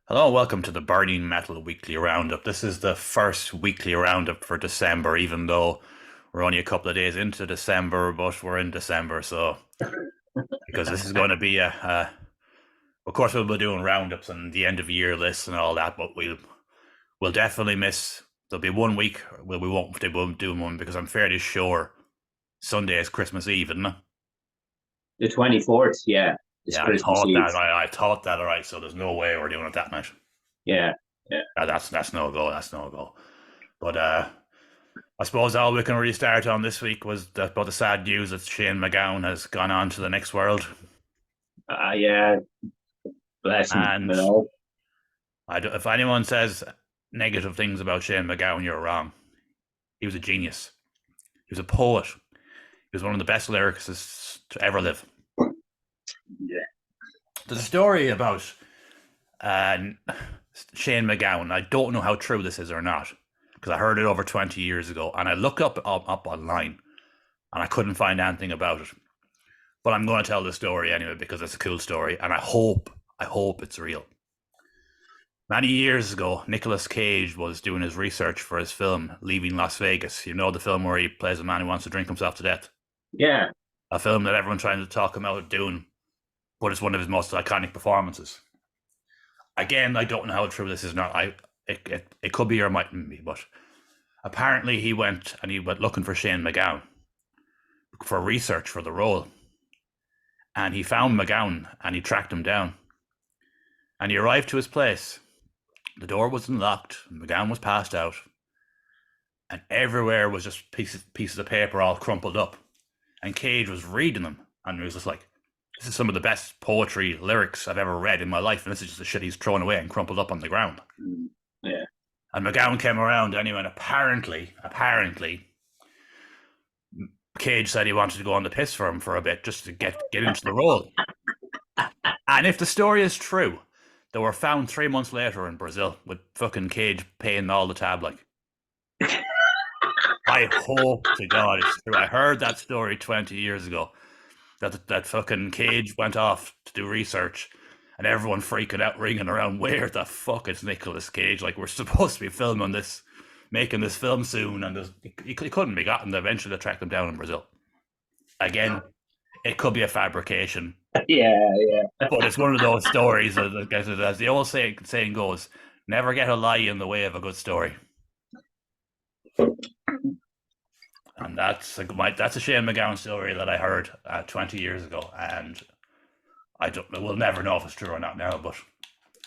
Hello, welcome to the Burning Metal Weekly Roundup. This is the first weekly roundup for December, even though we're only a couple of days into December, but we're in December, so because this is going to be of course, we'll be doing roundups and the end of year lists and all that, but we'll definitely miss. There'll be one week where we won't do one because I'm fairly sure Sunday is Christmas Eve, isn't it? The 24th, yeah, it's Yeah, I Christmas thought Eve. that. I thought that. All right, so there's no way we're doing it that night. Yeah, yeah. That's no go. That's no go. But I suppose all we can really start on this week was about the sad news that Shane McGowan has gone on to the next world. Yeah, bless him, And if anyone says negative things about Shane McGowan, you're wrong. He was a genius. He was a poet. He was one of the best lyricists to ever live. Yeah. There's a story about uh, Shane McGowan. I don't know how true this is or not because I heard it over 20 years ago, and I looked up online, and I couldn't find anything about it. But I'm going to tell the story anyway because it's a cool story, and I hope it's real. Many years ago, Nicolas Cage was doing his research for his film Leaving Las Vegas. You know, the film where he plays a man who wants to drink himself to death. Yeah, A film that everyone's trying to talk him out of doing, but it's one of his most iconic performances. Again, I don't know how true this is. Not it could be or mightn't be, but apparently he went looking for Shane McGowan for research for the role, and he found McGowan and he tracked him down, and he arrived to his place. The door was unlocked. McGowan was passed out, and everywhere was just pieces of paper all crumpled up. And Cage was reading them, and he was just like, "This is some of the best poetry lyrics I've ever read in my life, and this is just the shit he's thrown away and crumpled up on the ground." yeah. And McGowan came around anyway, and apparently, Cage said he wanted to go on the piss for him for a bit just to get into the role. And if the story is true, they were found 3 months later in Brazil with fucking Cage paying all the tab. Like, I hope to God it's true. I heard that story 20 years ago that fucking Cage went off to do research and everyone freaking out, ringing around, where the fuck is Nicolas Cage? Like, we're supposed to be filming this, making this film soon, and he couldn't be gotten. Eventually, they tracked him down in Brazil. Again, it could be a fabrication, Yeah, yeah. but it's one of those stories that, as the old saying goes, never get a lie in the way of a good story. And that's a Shane McGowan story that I heard 20 years ago, and we'll never know if it's true or not now, but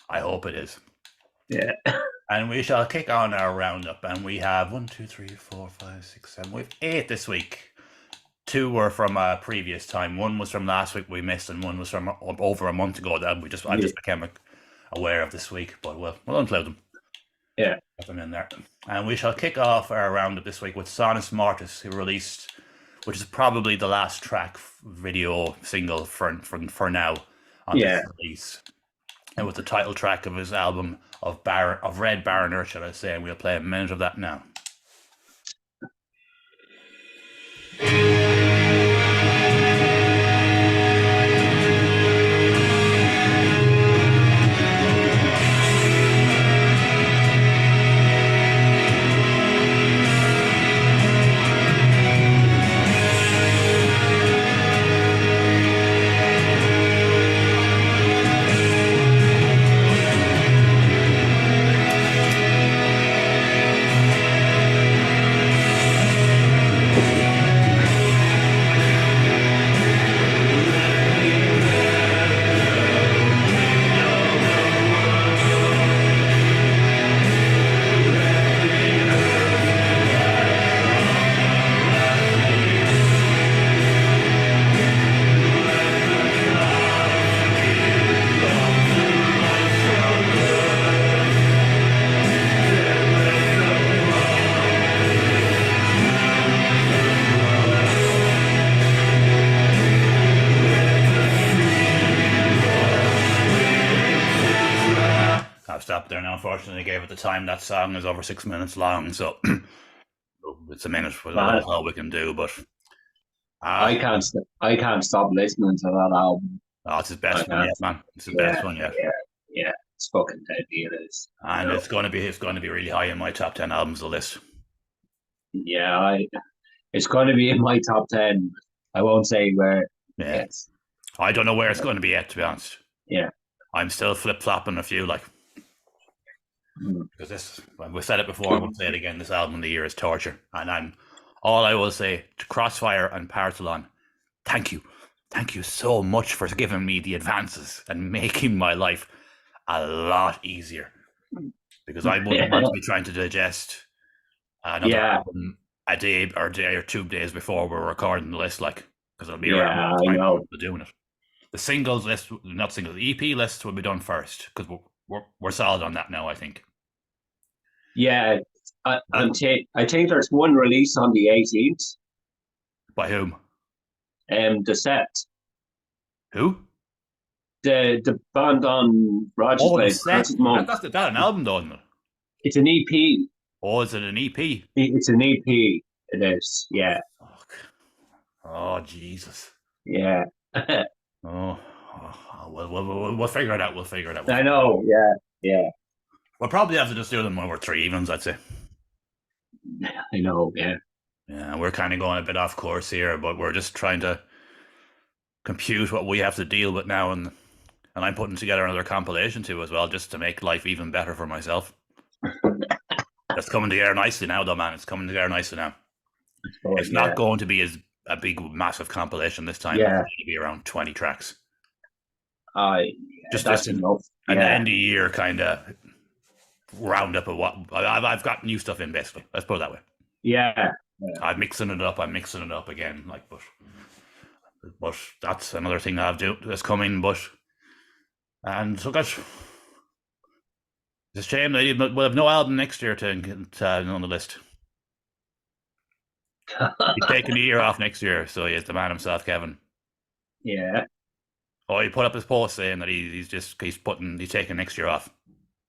I hope it is. Yeah. And we shall kick on our roundup, and we have 1, 2, 3, 4, 5, 6, 7. We have 8 this week. 2 were from a previous time. One was from last week we missed, and one was from over a month ago that I just became aware of this week. But we'll include them. Yeah. Put them in there. And we shall kick off our roundup this week with Sonus Mortis, who released, which is probably the last track video single for now on this release. And with the title track of his album of Red Baron Earth, shall I say, and we'll play a minute of that now. Stop there now. Unfortunately, gave it the time. That song is over 6 minutes long, so it's a minute for all we can do. But I can't. I can't stop listening to that album. it's his best one yet, man. It's his best one yet. Yeah, yeah. it's fucking heavy. It is. and it's going to be really high in my top 10 albums of the list. Yeah, it's going to be in my top 10. I won't say where. Yeah, Yes. I don't know where it's going to be yet, to be honest. Yeah. I'm still flip flopping a few, like, because this, we said it before, we'll say it again. This album of the year is Torture, and all I will say to Crossfire and Partholon, thank you so much for giving me the advances and making my life a lot easier, because I wouldn't want to be trying to digest another album a day or 2 days before we're recording the list, like, because it'll be around that time we're doing it. The singles list, not singles, the EP list will be done first, because we're solid on that now, I think. Yeah, I think there's one release on the 18th. By whom? The set. Who? The band on Rogers Oh, the Place. set. That's an album, though, isn't it? It's an EP. Oh, is it an EP? It's an EP. It is. Yeah. Fuck. Oh, Jesus. Yeah. Oh, we'll figure it out. We'll figure it out. I know. Yeah. Yeah. We'll probably have to just do them when we're 3 evens, I'd say. I know. Yeah. Yeah, we're kind of going a bit off course here, but we're just trying to compute what we have to deal with now, and I'm putting together another compilation too as well, just to make life even better for myself. It's coming together nicely now, though, man. It's coming together nicely now. It's not going to be as a big, massive compilation this time. Yeah. It's going to be around 20 tracks. Just that's enough. And the end of the year kind of roundup of what I've got new stuff in, basically. Let's put it that way. Yeah. I'm mixing it up again, like, but that's another thing that's coming. And so guys, it's a shame that we'll have no album next year to get on the list. He's taking a year off next year, so he's the man himself, Kevin. Yeah. Oh, he put up his post saying that he's taking next year off.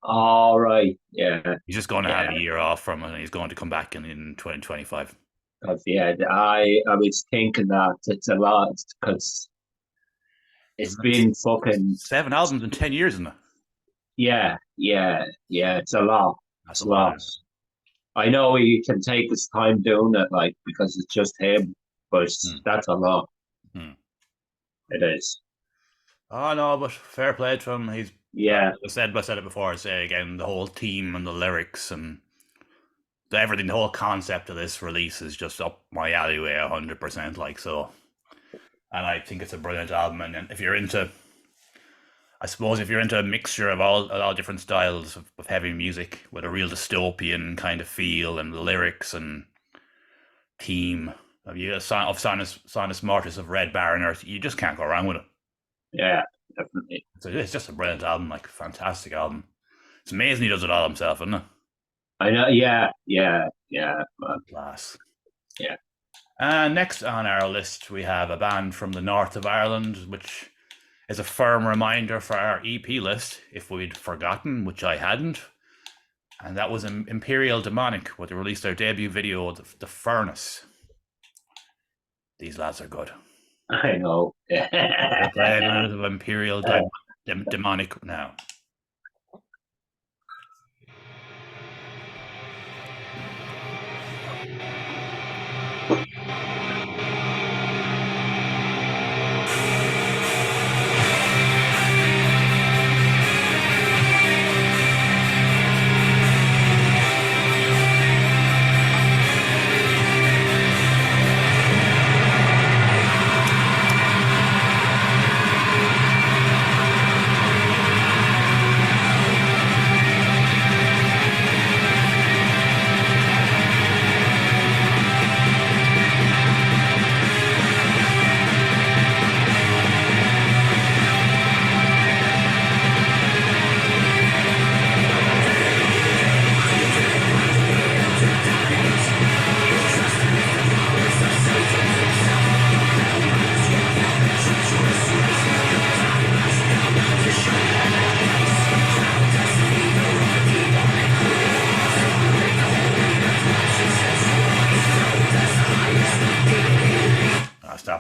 All right. Yeah. He's just going to have a year off from it, and he's going to come back in 2025. Yeah, I was thinking that it's a lot, because it's been fucking 7 albums in 10 years, isn't it? Yeah. It's a lot. That's a lot. I know he can take his time doing it, like, because it's just him, but that's a lot. It is. Oh no, but fair play to him. He's I said it before. I say again, the whole team and the lyrics and everything, the whole concept of this release is just up my alleyway 100%. Like, so, and I think it's a brilliant album. And if you're into, I suppose, if you're into a mixture of all different styles of heavy music with a real dystopian kind of feel and lyrics and theme of Sinus Mortis of Red Barren Earth, you just can't go wrong with it. Yeah, definitely. So it's just a brilliant album, like, fantastic album. It's amazing he does it all himself, isn't it? I know. Yeah. Class. Yeah. Next on our list, we have a band from the north of Ireland, which is a firm reminder for our EP list, if we'd forgotten, which I hadn't. And that was Imperial Demonic, where they released their debut video, The Furnace. These lads are good. I know. We're playing a little of Imperial Demonic now.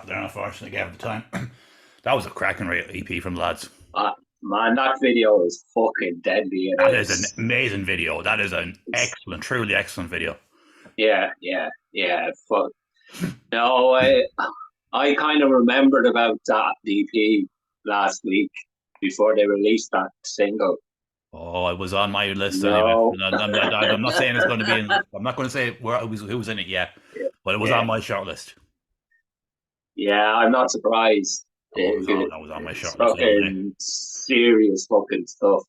Unfortunately, gave it the time. That was a cracking EP from the lads. Man, that video is fucking deadly. That It is an is. amazing video. That is an It's, excellent, truly excellent video. yeah. Fuck. No, I kind of remembered about that DP last week before they released that single. Oh, it was on my list anyway. No, I'm not saying it's going to be in. I'm not going to say who was in it yet, but it was yeah, on my short list. yeah. I'm not surprised. Oh, that was on my It's short list the other day. fucking serious fucking stuff.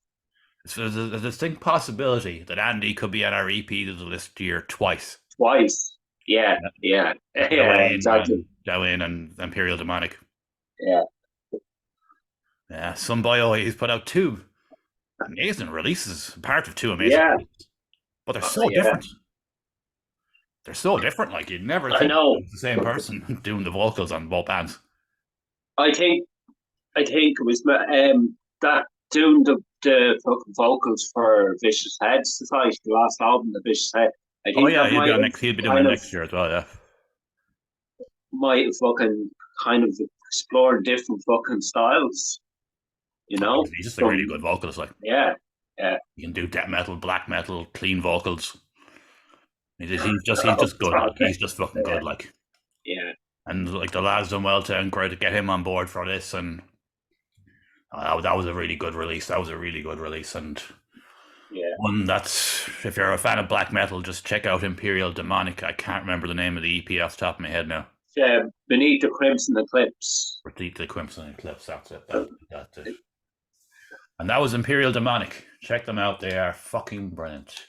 There's a distinct possibility that Andy could be on our EP to the list year twice. Twice. Yeah, Yeah. yeah, yeah. Exactly. Dwayne and Imperial Demonic. Yeah, Yeah, some boy he's put out two amazing releases, part of two amazing yeah, releases, but they're so yeah. different. They're so different. Like you'd never I think know. it was the same person doing the vocals on both bands. I think it was that doing the fucking vocals for Vicious Head Society, the last album, the Vicious Head. I Oh think yeah, that he'll be might on have next. He'll be doing it kind of next year as well. Yeah, fucking kind of explored different fucking styles. You know, he's just a really good from vocalist. Like yeah, yeah. he can do death metal, black metal, clean vocals. He's just good. Like he's just fucking Yeah, good. Like yeah, and like the lads done well to great to get him on board for this, and that was a really good release. That was a really good release, and yeah. one that's if you're a fan of black metal, just check out Imperial Demonic. I can't remember the name of the EP off the top of my head now. Beneath the Crimson Eclipse. Repeat the Crimson Eclipse. That's it. That's it. And that was Imperial Demonic. Check them out. They are fucking brilliant.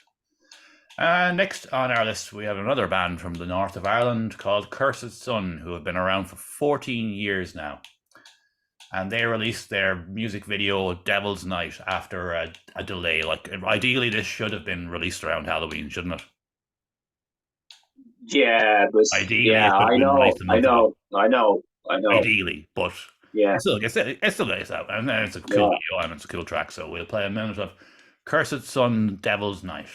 Next on our list, we have another band from the north of Ireland called Cursed Sun, who have been around for 14 years now. And they released their music video Devil's Night after a delay. Like, ideally, this should have been released around Halloween, shouldn't it? Yeah, but Ideally, yeah, it should have I been know, released a I month ago. know, I know, I know. Ideally, but Yeah, it still lays out. And then it's a cool yeah. video and it's a cool track. So we'll play a minute of Cursed Sun, Devil's Night.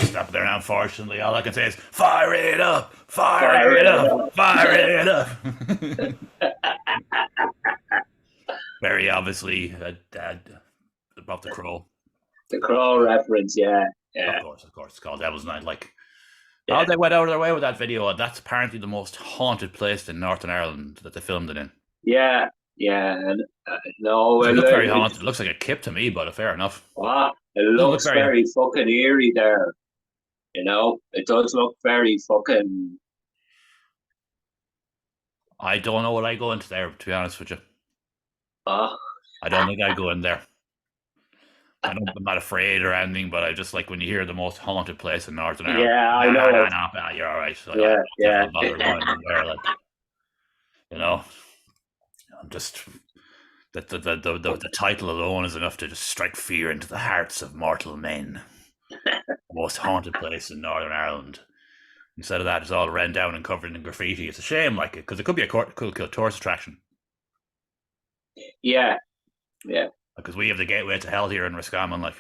Stop there now, unfortunately. All I can say is fire it up, fire Fire it it up, up. fire it up. Very obviously about the crow. The Crow reference, yeah, yeah, Of course. It's called Devil's Night. Like, how yeah, they went out of their way with that video. That's apparently the most haunted place in Northern Ireland that they filmed it in. yeah, yeah. And no, It doesn't look very haunted. It looks like a kip to me, but fair enough. it It doesn't look looks very. very fucking eerie there. You know, it does look very fucking. I don't know what I go into there, to be honest with you. Uh, I don't think I go in there. I'm not afraid or anything, but I just like when you hear the most haunted place in Northern Ireland. yeah, I know it. Nah, you're all right. So I Yeah, yeah, don't bother going in there, like you know. I'm just the title alone is enough to just strike fear into the hearts of mortal men. The most haunted place in Northern Ireland. Instead of that, it's all run down and covered in graffiti. It's a shame, like it, because it could be a cool tourist attraction. yeah, yeah. Because we have the gateway to hell here in Roscommon, like.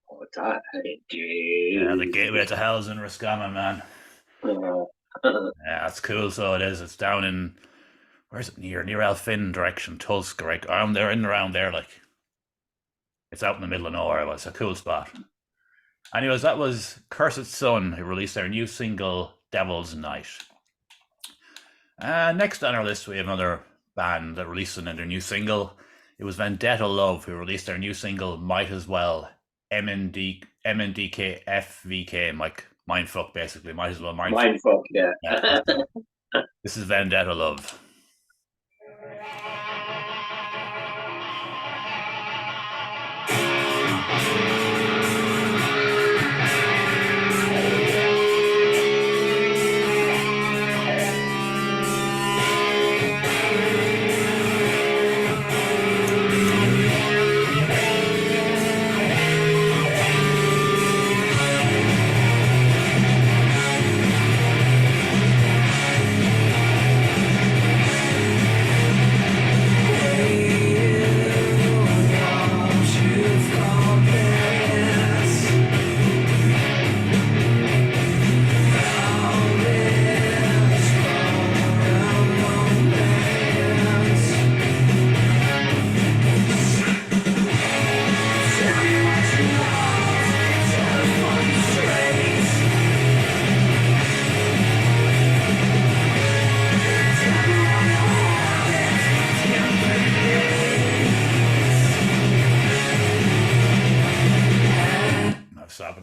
What that? Yeah, the gateway to hell's in Roscommon, man. Yeah, that's cool. So it is. It's down in where's it near Elphin direction, Tulsk, right? Around there, in and around there, like. It's out in the middle of nowhere. It was a cool spot. Anyways, that was Cursed Sun, who released their new single, Devil's Night. Next on our list, we have another band that released their new single. It was Vendetta Love, who released their new single, Might As Well. MNDK FVK, like mindfuck, basically. Might as well mindfuck. Mindfuck, yeah. This is Vendetta Love.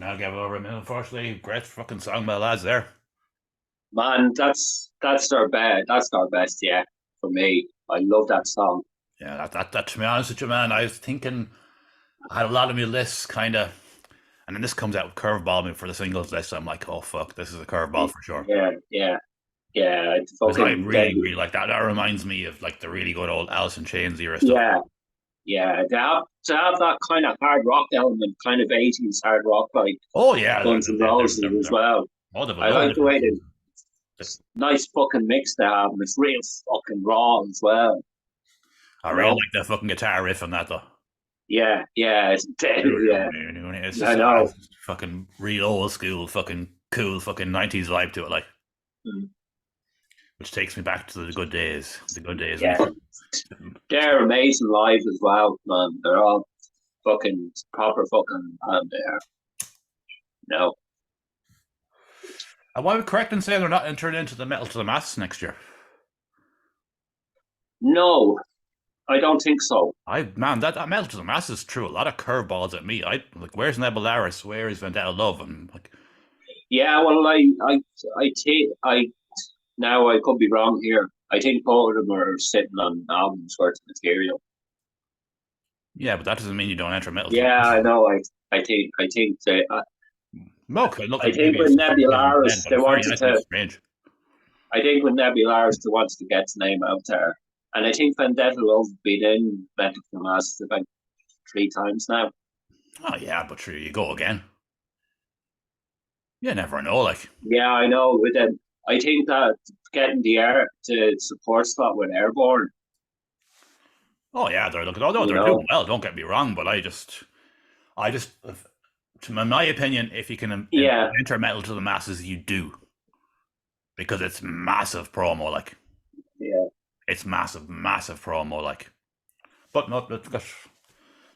I'll give it over a minute. Unfortunately, great fucking song by the lads there. Man, that's their best. That's their best, yeah. For me, I love that song. Yeah, that. To be honest with you, man, I was thinking I had a lot of my lists kind of, and then this comes out with curveball me for the singles list. I'm like, oh fuck, this is a curveball for sure. Yeah. Because I really like that. That reminds me of like the really good old Alice in Chains era stuff. Yeah. To have that kind of hard rock element, kind of 80s hard rock, like Guns N' Roses as well. I like the way nice fucking mix they have, and it's real fucking raw as well. I really like the fucking guitar riff on that though. Yeah, it's dead, yeah. It's just I know. Fucking real old school, fucking cool, fucking 90s vibe to it, like. Which takes me back to the good days. The good days. Yeah. They're amazing live as well, man. They're all fucking proper fucking there. No. Am I correct in saying they're not entering into the Metal to the Masses next year? No, I don't think so. That Metal to the Masses threw a lot of curveballs at me. I like, where's Nebularus? Where is Vendetta Love? And like, yeah, well, now I could be wrong here. I think both of them are sitting on albums worth of material. Yeah, but that doesn't mean you don't enter Metal. Yeah, I know. I think they. Okay, look, I think with Nebularis, they wanted to. Strange. I think with Nebularis, they wanted to get his name out there, and I think Vendetta Love been in Metal to the Masses about 3 times now. Oh yeah, but sure, you go again. You never know, like. Yeah, I know. With them, I think that getting the air to support spot with Airborne. Oh yeah, they're doing well. Don't get me wrong, but I just, in my opinion, if you can enter Metal to the Masses, you do, because it's massive promo, like. Yeah. It's massive promo, like. But not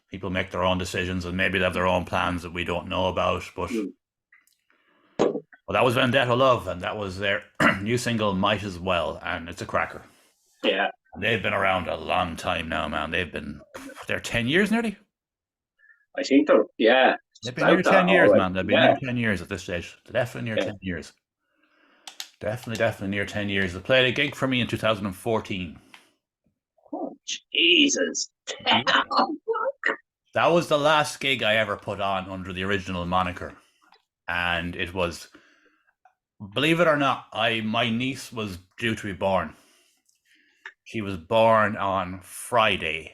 people make their own decisions, and maybe they have their own plans that we don't know about. But well, that was Vendetta Love, and that was their new single, Might As Well, and it's a cracker. Yeah. And they've been around a long time now, man. They're 10 years nearly? I think they've been near 10 years, man. They've been near 10 years at this stage. They're definitely near 10 years. Definitely near 10 years. They played a gig for me in 2014. Oh, Jesus. That was the last gig I ever put on under the original moniker. And it was, believe it or not, my niece was due to be born. She was born on Friday.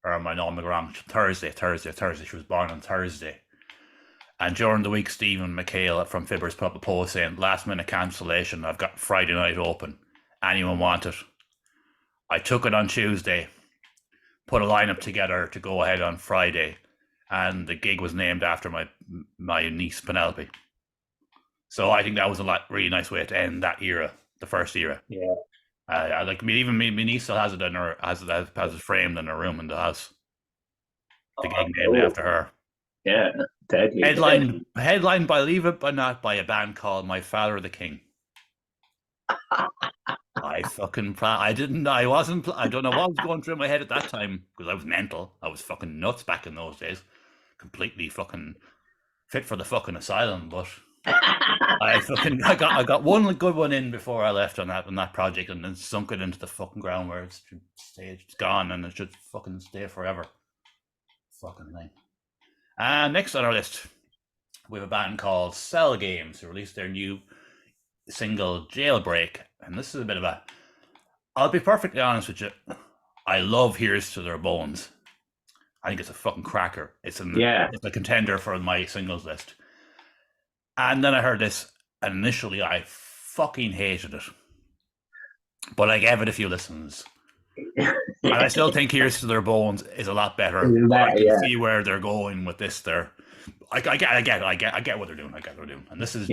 Or am I wrong? Thursday. She was born on Thursday. And during the week, Stephen McHale from Fibbers put up a post saying, last minute cancellation, I've got Friday night open. Anyone want it? I took it on Tuesday, put a lineup together to go ahead on Friday, and the gig was named after my niece Penelope. So I think that was a really nice way to end that era, the first era. Yeah. Even my niece still has it in her, has it framed in her room in the house. the gig named after her. Yeah, deadly. Headlined by Leave It But Not by a band called My Father the King. I don't know what was going through my head at that time, because I was mental. I was fucking nuts back in those days. Completely fucking fit for the fucking asylum, but I got one good one in before I left on that project, and then sunk it into the fucking ground where it's gone, and it should fucking stay forever. Fucking thing. And next on our list, we have a band called Cell Games, who released their new single Jailbreak, and this is a bit of a, I'll be perfectly honest with you, I love Here's to Their Bones. I think it's a fucking cracker. It's a contender for my singles list. And then I heard this, and initially I fucking hated it, but I gave it a few listens. And I still think Here's to Their Bones is a lot better. I can see where they're going with this. I get what they're doing. I get what they're doing. And this is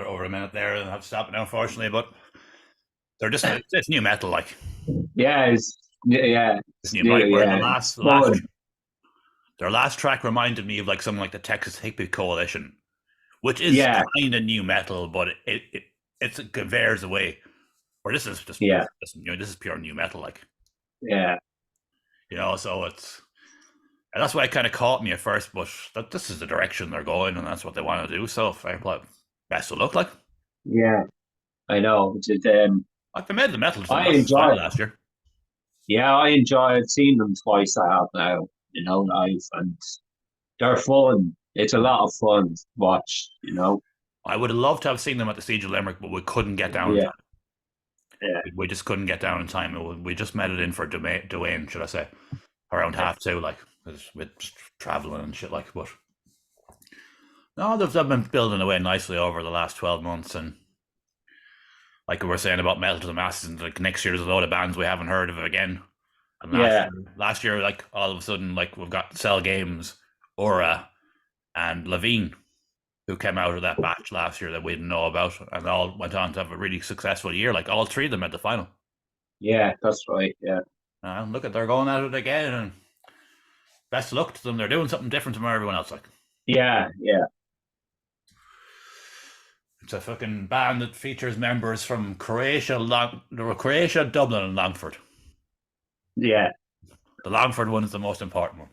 over a minute there, and I have to stop it now, unfortunately. But they're just it's new metal, like it's new metal. Their last track reminded me of like something like the Texas Hippie Coalition, which is kind of new metal, but it veers away. Or this is just this is pure new metal, like so and that's why it kind of caught me at first, but this is the direction they're going, and that's what they want to do. So fair play. Best of luck, like. Yeah, I know. Like they made the metal. I enjoyed last year. Yeah, I enjoy. I've seen them twice. I have now, live, and they're fun. It's a lot of fun to watch. I would have loved to have seen them at the Siege of Limerick, but we couldn't get down. Yeah. We just couldn't get down in time. We just met it in for Dwayne, should I say, around 2:30, like with traveling and shit, like. But no, they've been building away nicely over the last 12 months, and like we were saying about Metal to the Masses, and like next year there's a load of bands we haven't heard of again. And last year, like all of a sudden, like we've got Cell Games, Aura, and Levine, who came out of that batch last year that we didn't know about, and all went on to have a really successful year. Like all three of them at the final. Yeah, that's right. Yeah. Look at they're going at it again, and best of luck to them. They're doing something different from everyone else. Like. Yeah. It's a fucking band that features members from Croatia, Dublin, and Longford. Yeah. The Longford one is the most important one.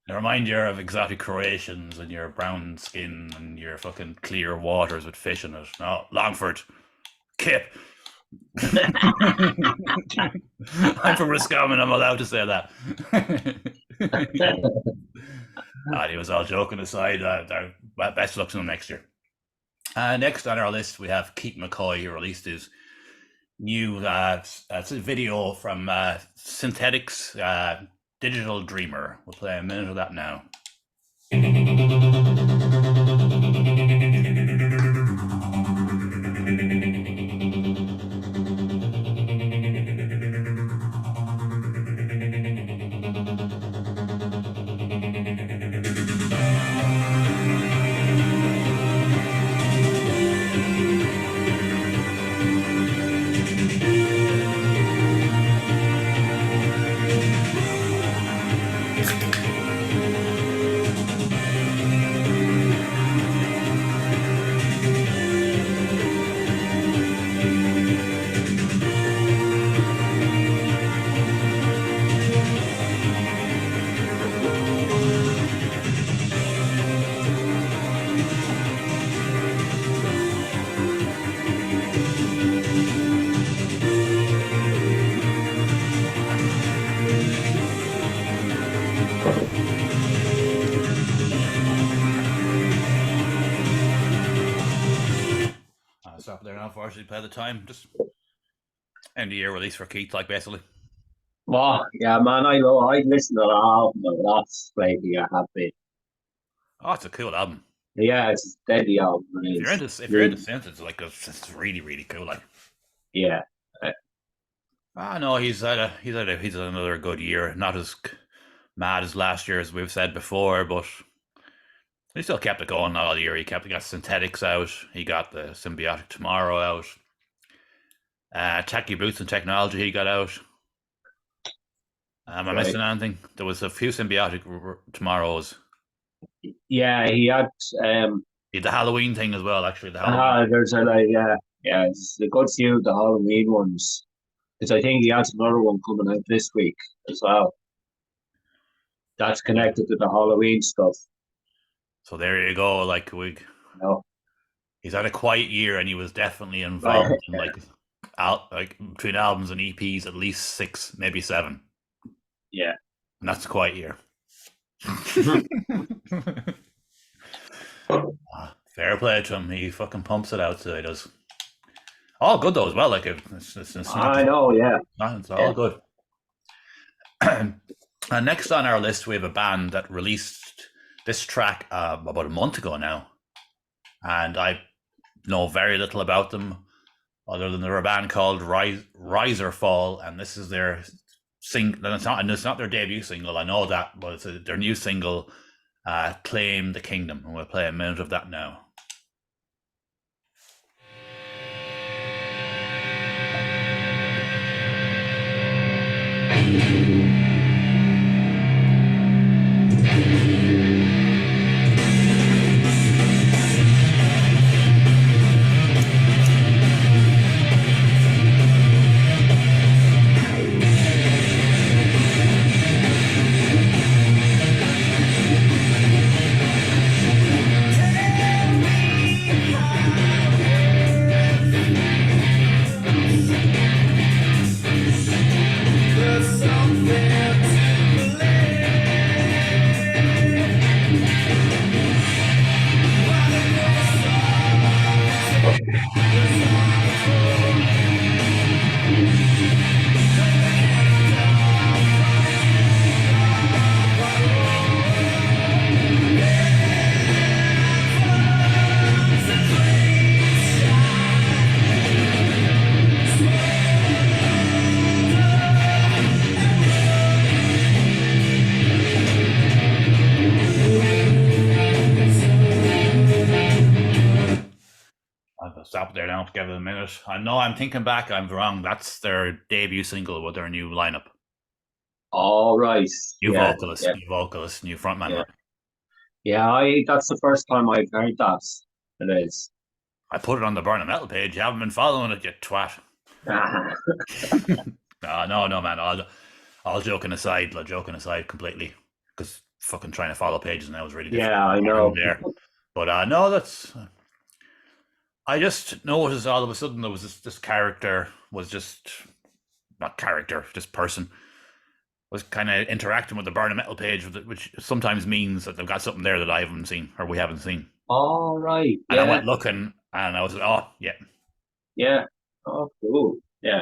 They remind you of exotic Croatians and your brown skin and your fucking clear waters with fish in it. No, Longford. Kip. I'm from Roscommon, I'm allowed to say that. He was all joking aside. Best of luck to them next year. Next on our list, we have Keith McCoy, who released his new video from Synthetics Digital Dreamer. We'll play a minute of that now. unfortunately, by the time. Just end of year release for Keith, like basically. Well, yeah, man, I listened to the album a lot lately. I have been. Oh, it's a cool album. Yeah, it's a deadly album. If you're into synth, it's like it's really, really cool. Like, yeah. No, he's had another good year. Not as mad as last year, as we've said before, but he still kept it going all year. He got Synthetics out. He got the Symbiotic Tomorrow out. Techie Boots and Technology he got out. Am I missing anything? There was a few Symbiotic Tomorrows. Yeah, he had the Halloween thing as well. Actually, there's it's a good few of the Halloween ones. Because I think he has another one coming out this week as well. That's connected to the Halloween stuff. So there you go. Like he's had a quiet year, and he was definitely involved in between albums and EPs, at least 6, maybe 7. Yeah, and that's a quiet year. Fair play to him. He fucking pumps it out, so he does. All good though as well. Like I know, yeah. It's all good. And next on our list, we have a band that released this track about a month ago now, and I know very little about them, other than they're a band called Riser Fall, and this is their single. It's not their debut single. I know that, but it's their new single, "Claim the Kingdom," and we'll play a minute of that now. Stop there now. Give it a minute. I know I'm thinking back. I'm wrong. That's their debut single with their new lineup. All right. New vocalist, new frontman. That's the first time I've heard that. It is. I put it on the Burn Metal page. You haven't been following it, you twat. No, man. All joking aside completely. Because fucking trying to follow pages now is really difficult. Yeah, I know. There. But no, that's... I just noticed all of a sudden there was this character was just... Not character, just person. Was kind of interacting with the Burn Metal page, which sometimes means that they've got something there that I haven't seen, or we haven't seen. All right. And I went looking, and I was like, oh, yeah. Yeah. Oh, cool. Yeah.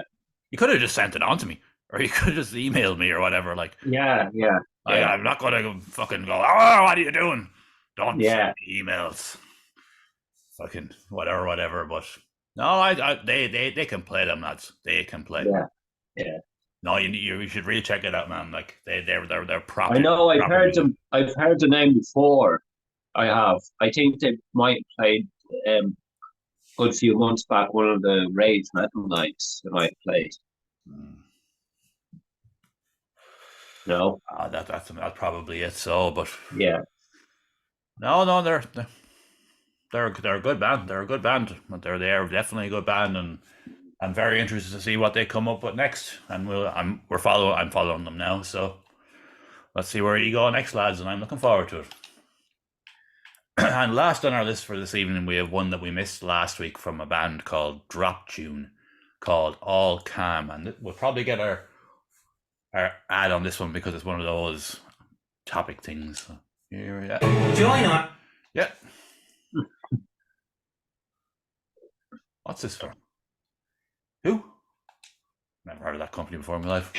You could have just sent it on to me, or you could have just emailed me or whatever. Like, yeah. I'm not going to fucking go, oh, what are you doing? Don't send me emails. Fucking whatever. But no, they can play them, lads. They can play. Yeah. No, you should really check it out, man. Like they're proper. I know. I've heard them. I've heard the name before. I have. I think they might have played a good few months back. One of the Rage Metal nights they might have played. No. That's probably it. So, but yeah. No, they're a good band. They're a good band. They're definitely a good band, and I'm very interested to see what they come up with next. And I'm following them now. So let's see where you go next, lads. And I'm looking forward to it. And last on our list for this evening, we have one that we missed last week from a band called Drop Tune, called All Calm, and we'll probably get our ad on this one because it's one of those topic things. So here we are. Join on. Yeah. What's this for? Who? Never heard of that company before in my life.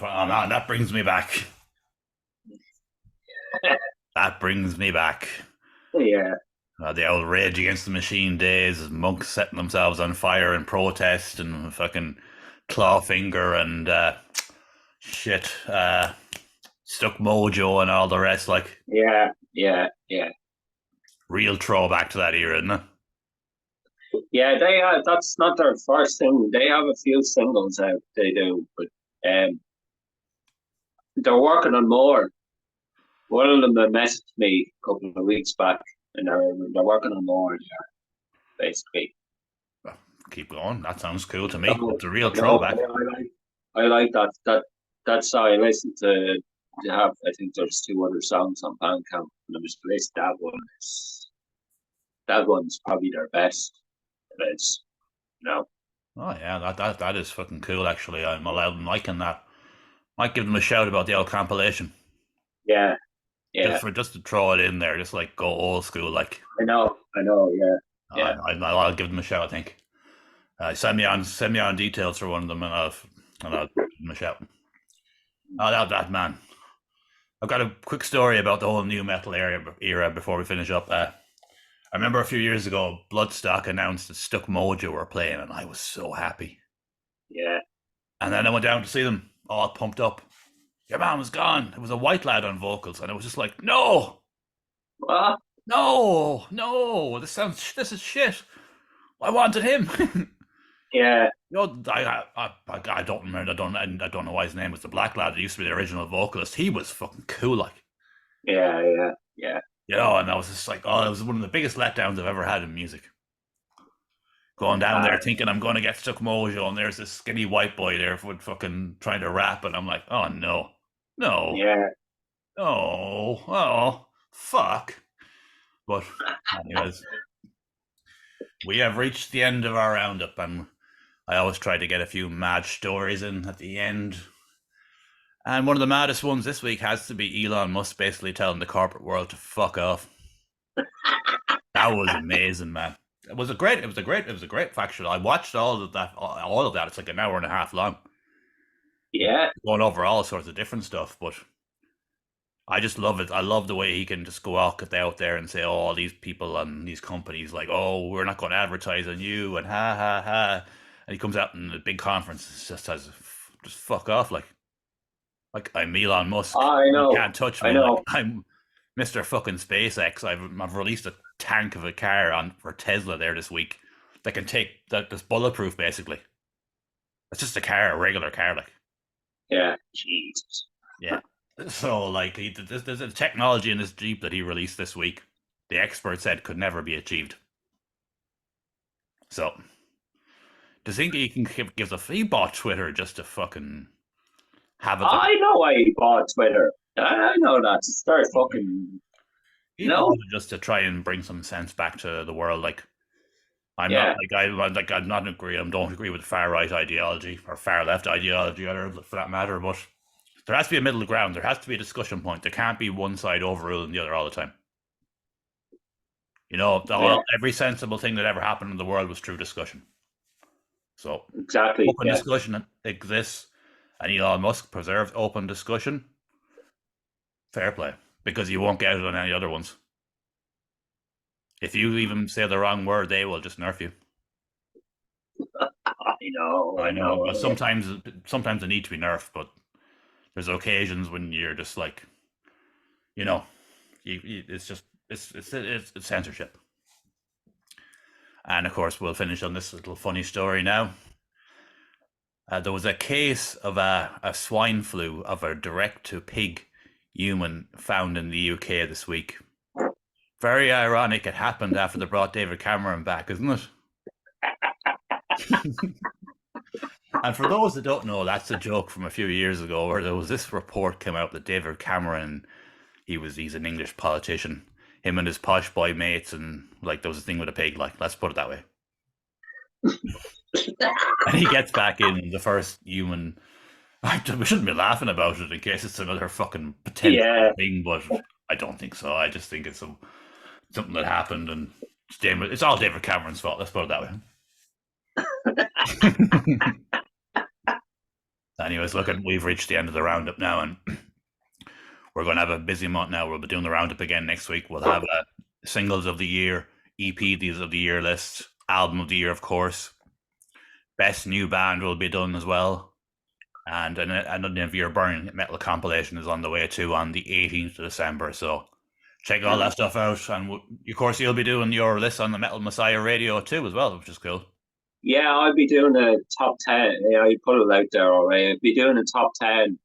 Oh man, that brings me back. That brings me back. Yeah. The old Rage Against the Machine days, monks setting themselves on fire in protest, and fucking Clawfinger and shit, Stuck Mojo and all the rest. Like, yeah. Real throwback to that era, isn't it? Yeah, they are. That's not their first thing. They have a few singles out. They do, but they're working on more. One of them messaged me a couple of weeks back, and they're working on more. Yeah, basically. Well, keep going. That sounds cool to me. It's a real throwback. I like that. That's how I listen to. I think there's 2 other songs on Bandcamp, and I just placed that one. That one's probably their best. It's, Oh yeah, that is fucking cool. Actually, I'm liking that. Might give them a shout about the old compilation. Yeah. Just to throw it in there, just like go old school, like. I know, yeah. I'll give them a shout. I think. Send me on details for one of them, and I'll give them a shout. Oh, that man. I've got a quick story about the whole new metal era before we finish up. I remember a few years ago, Bloodstock announced that Stuck Mojo were playing, and I was so happy. Yeah. And then I went down to see them, all pumped up. Your man was gone. It was a white lad on vocals, and it was just like, no! What? No! This is shit. I wanted him. Yeah. I don't remember. I don't know why his name was the black lad. It used to be the original vocalist. He was fucking cool, like. Yeah. And I was just like, it was one of the biggest letdowns I've ever had in music. Going down there thinking I'm going to get Stuck Mojo, and there's this skinny white boy there with fucking trying to rap, and I'm like, oh no. Yeah. Oh, fuck. But anyways, we have reached the end of our roundup, and I always try to get a few mad stories in at the end. And one of the maddest ones this week has to be Elon Musk basically telling the corporate world to fuck off. That was amazing, man. It was a great factual. I watched all of that. It's like an hour and a half long. Yeah. Going over all sorts of different stuff, but I just love it. I love the way he can just go out there and say, oh, all these people and these companies, like, oh, we're not going to advertise on you, and ha ha ha. And he comes out in a big conference and just says, just fuck off, like I'm Elon Musk. I know. You can't touch me. I know. Like, I'm Mr. fucking SpaceX. I've released a tank of a car for Tesla there this week that can take that's bulletproof, basically. It's just a regular car, like. Yeah, Jesus. Yeah. So, like, there's a technology in this Jeep that he released this week. The expert said could never be achieved. So, do you think he can give he bought Twitter just to fucking have it? I know why he bought Twitter. I know that to start fucking. He bought it just to try and bring some sense back to the world. Like, I'm not agree. I don't agree with far right ideology or far left ideology either, for that matter. But there has to be a middle ground. There has to be a discussion point. There can't be one side overruling the other all the time. You know, every sensible thing that ever happened in the world was through discussion. So exactly, open discussion exists. And Elon Musk preserves open discussion. Fair play, because you won't get it on any other ones. If you even say the wrong word, they will just nerf you. I know. Well, sometimes they need to be nerfed, but there's occasions when you're just like, it's just it's censorship. And of course, we'll finish on this little funny story now. There was a case of a swine flu of a direct-to-pig human found in the UK this week. Very ironic it happened after they brought David Cameron back, isn't it? And for those that don't know, that's a joke from a few years ago where there was this report came out that David Cameron, he's an English politician, him and his posh boy mates, and like there was a thing with a pig, like, let's put it that way. And he gets back in the first human. We shouldn't be laughing about it in case it's another fucking potential thing, but I don't think so. I just think it's something that happened, and it's all David Cameron's fault. Let's put it that way. Anyways, look, we've reached the end of the roundup now, and we're going to have a busy month now. We'll be doing the roundup again next week. We'll have singles of the year, EPs of the year lists, album of the year, of course. Best new band will be done as well. And an of your Burn Metal compilation is on the way too on the 18th of December. So check all that stuff out. And of course, you'll be doing your list on the Metal Messiah radio too as well, which is cool. Yeah, I'll be doing a top 10. I put it out there already. I'll be doing a top 10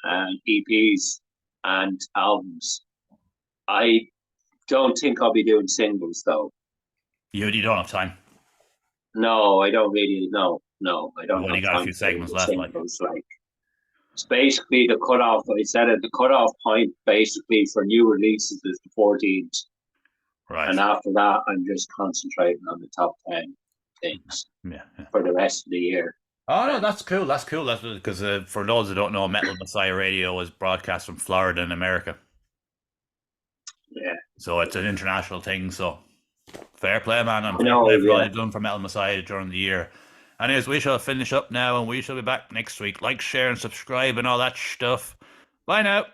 EPs and albums. I don't think I'll be doing singles though. You don't have time? No, I don't really. No, I don't. You've only got a few segments left. Singles, like it's basically the cutoff. I said it. The cutoff point basically for new releases is the 14th. Right. And after that, I'm just concentrating on the top 10 things for the rest of the year. Oh no, that's cool. That's cool. That's because for those who don't know, Metal Messiah Radio is broadcast from Florida in America. Yeah. So it's an international thing. So fair play, man. I'm fair play for all you've done for Metal Messiah during the year. Anyways, we shall finish up now, and we shall be back next week. Like, share, and subscribe, and all that stuff. Bye now.